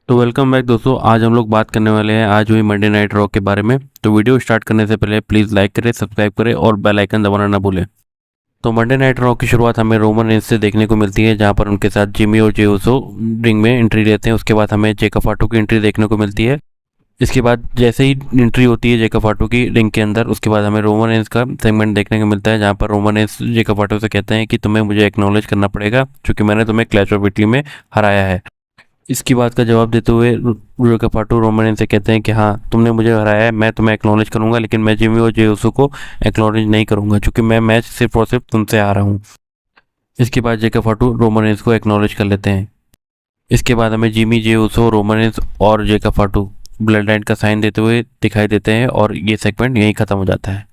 तो welcome back दोस्तों। आज हम लोग बात करने वाले हैं आज हुई मंडे नाइट रॉ के बारे में। तो वीडियो स्टार्ट करने से पहले प्लीज़ लाइक करें, सब्सक्राइब करें और बेल आइकन दबाना ना भूलें। तो मंडे नाइट रॉ की शुरुआत हमें रोमन रेंज से देखने को मिलती है, जहां पर उनके साथ जिमी और जे उसो रिंग में एंट्री लेते हैं। उसके बाद हमें जेका फाटू की एंट्री देखने को मिलती है। इसके बाद जैसे ही एंट्री होती है जेका फाटू की रिंग के अंदर, उसके बाद हमें रोमन रेंज का सेगमेंट देखने को मिलता है, जहां पर रोमन रेंज जेका फाटू से कहते हैं कि तुम्हें मुझे एक्नॉलेज करना पड़ेगा क्योंकि मैंने तुम्हें क्लैश ऑफ वीकली में हराया है। इसकी बात का जवाब देते हुए जेका फाटू रोमन रेंज से कहते हैं कि हाँ, तुमने मुझे हराया है, मैं तुम्हें एक्नॉलेज करूंगा, लेकिन मैं जिमी और जे उसो को एक्नॉलेज नहीं करूंगा क्योंकि मैं मैच सिर्फ और सिर्फ तुमसे आ रहा हूँ। इसके बाद जेका फाटू रोमन रेंज को एक्नॉलेज कर लेते हैं। इसके बाद हमें जिमी, जे उसो, रोमन रेंज और जेका फाटू ब्लड लाइन का साइन देते हुए दिखाई देते हैं और ये सेगमेंट यहीं खत्म हो जाता है।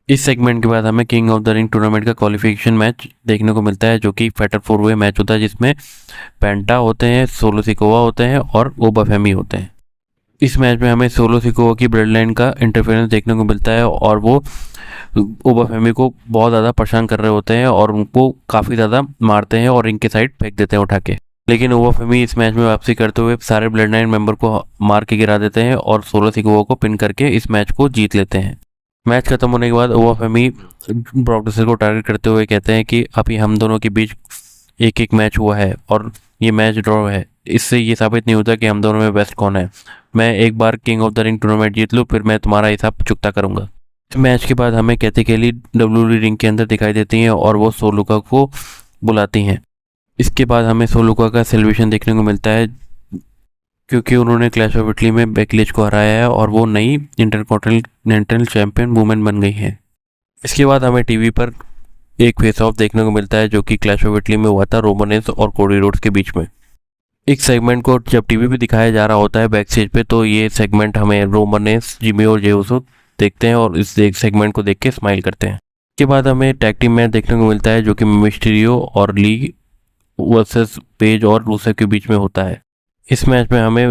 इस सेगमेंट के बाद हमें king of the ring tournament का क्वालिफिकेशन मैच देखने को मिलता है, जो कि फैटल 4 वे मैच होता है, जिसमें पेंटा होते हैं, सोलो सिकोवा होते हैं और ओबाफेमी होते हैं। इस मैच में हमें सोलो सिकोवा की ब्लड लाइन का इंटरफेरेंस देखने को मिलता है और वो ओबाफेमी को बहुत ज़्यादा परेशान कर रहे होते हैं और उनको काफ़ी ज़्यादा मारते हैं और रिंग के साइड फेंक देते हैं उठा के। लेकिन ओबाफेमी इस मैच में वापसी करते हुए सारे ब्लड लाइन मेंबर को मार के गिरा देते हैं और सोलो सिकोवा को पिन करके इस मैच को जीत लेते हैं। मैच खत्म होने के बाद ओबाफेमी ब्रॉक लेसनर को टारगेट करते हुए कहते हैं कि अभी हम दोनों के बीच एक एक मैच हुआ है और ये मैच ड्रॉ है। इससे ये साबित नहीं होता कि हम दोनों में बेस्ट कौन है। मैं एक बार king of the ring tournament जीत लूँ, फिर मैं तुम्हारा हिसाब चुकता करूंगा। इस मैच के बाद हमें कैथी केली डब्ल्यूडब्ल्यूई रिंग के अंदर दिखाई देती हैं और वो सोलुका को बुलाती हैं। इसके बाद हमें सोलुका का सेलिब्रेशन देखने को मिलता है, क्योंकि उन्होंने क्लैश ऑफ इटली में बेकी लिंच को हराया है और वो नई इंटरकॉन्टिनेंटल चैंपियन वुमेन बन गई है। इसके बाद हमें टीवी पर एक फेस ऑफ देखने को मिलता है, जो कि क्लैश ऑफ इटली में हुआ था रोमन रेंज और कोडी रोड्स के बीच में। एक सेगमेंट को जब टीवी पे दिखाया जा रहा होता है बैक स्टेज पे, तो ये सेगमेंट हमें रोमन रेंज, जिमी और जे उसो देखते हैं और इस सेगमेंट को देख के स्माइल करते हैं। इसके बाद हमें टैग टीम मैच देखने को मिलता है, जो कि मिस्टीरियो और ली वर्सेस पेज और रूसेफ के बीच में होता है। इस मैच में हमें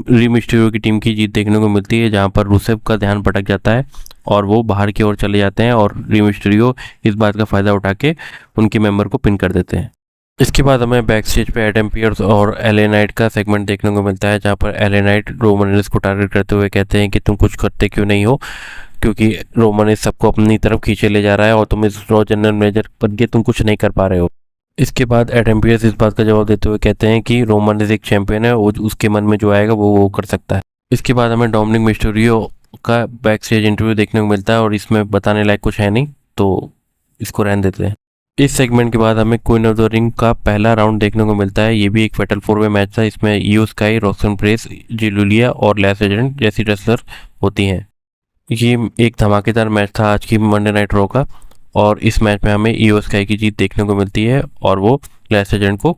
री मिस्टीरियो की टीम की जीत देखने को मिलती है, जहां पर रूसेफ का ध्यान भटक जाता है और वो बाहर की ओर चले जाते हैं और री मिस्टीरियो इस बात का फ़ायदा उठा के उनके मेंबर को पिन कर देते हैं। इसके बाद हमें बैक स्टेज पे एडम पियर्स और एले नाइट का सेगमेंट देखने को मिलता है, जहां पर एले नाइट रोमन रेंज को टारगेट करते हुए कहते हैं कि तुम कुछ करते क्यों नहीं हो, क्योंकि रोमन रेंज सबको अपनी तरफ खींचे ले जा रहा है और तुम इस रॉ जनरल मैनेजर बन के तुम कुछ नहीं कर पा रहे हो। इसके बाद एडम पियर्स इस बात का जवाब देते हुए कहते हैं कि रोमन रेंज एक चैंपियन है, उसके मन में जो आएगा वो कर सकता है। इसके बाद हमें डोमिनिक मिस्टीरियो का बैक स्टेज इंटरव्यू देखने को मिलता है और इसमें बताने लायक कुछ है नहीं, तो इसको रहने देते हैं। इस सेगमेंट के बाद हमें क्वीन ऑफ द रिंग का पहला राउंड देखने को मिलता है। ये भी एक फैटल 4 वे मैच था। इसमें इयो स्काई, रॉक्सन प्रेस, जिलुलिया और लैस एजेंट जैसी रेसलर होती हैं। ये एक धमाकेदार मैच था आज की मंडे नाइट रॉ का और इस मैच में हमें इयो स्काई की जीत देखने को मिलती है और वो लैस एजेंट को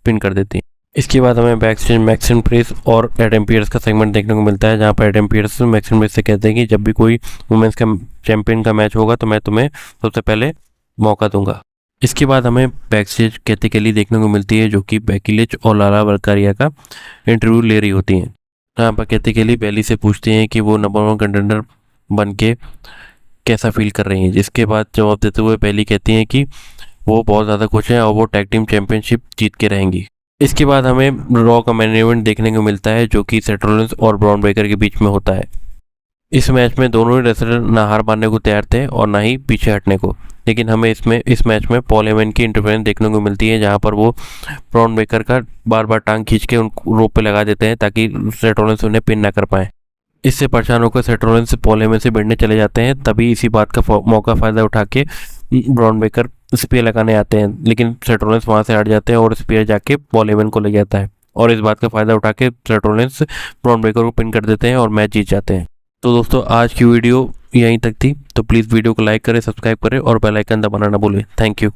पिन कर देती है। इसके बाद हमें बैक स्टेज मैक्सिम प्रेस और एडम पियर्स का सेगमेंट देखने को मिलता है, जहाँ पर एडम पियर्स मैक्सिम प्रेस से कहते हैं कि जब भी कोई वुमेन्स का चैंपियन का मैच होगा तो मैं तुम्हें सबसे पहले मौका दूंगा। इसके बाद हमें बैक स्टेज कैथी केली देखने को मिलती है, जो कि बेकी लिंच और लारा वल्कारिया का इंटरव्यू ले रही होती हैं। यहाँ पर कैथी केली बेली से पूछती हैं कि वो नंबर 1 कंटेंडर बन के कैसा फील कर रही हैं, जिसके बाद जवाब देते हुए बेली कहती हैं कि वो बहुत ज़्यादा खुश हैं और वो टैग टीम चैंपियनशिप जीत के रहेंगी। इसके बाद हमें रॉ का मेन इवेंट देखने को मिलता है, जो कि सेथ रॉलिंस और ब्रॉन ब्रेकर के बीच में होता है। इस मैच में दोनों ही रेसलर ना हार मानने को तैयार थे और ना ही पीछे हटने को, लेकिन हमें इस मैच में पॉल हेमन की इंटरफेरेंस देखने को मिलती है, जहां पर वो ब्रॉन ब्रेकर का बार बार टांग खींच के उन रोप पे लगा देते हैं ताकि सेथ रॉलिंस उन्हें पिन ना कर पाए। इससे परेशान होकर सेथ रॉलिंस पॉल हेमन से भिड़ने चले जाते हैं। तभी इसी बात का मौका फ़ायदा उठा के ब्रॉन ब्रेकर स्पीयर लगाने आते हैं, लेकिन सेथ रॉलिंस वहाँ से हट जाते हैं और स्पीयर जाके पॉल हेमन को ले जाता है और इस बात का फ़ायदा उठा के सेथ रॉलिंस ब्रॉन ब्रेकर को पिन कर देते हैं और मैच जीत जाते हैं। तो दोस्तों, आज की वीडियो यहीं तक थी। तो प्लीज़ वीडियो को लाइक करें, सब्सक्राइब करें और बेल आइकन दबाना ना भूलें। Thank you.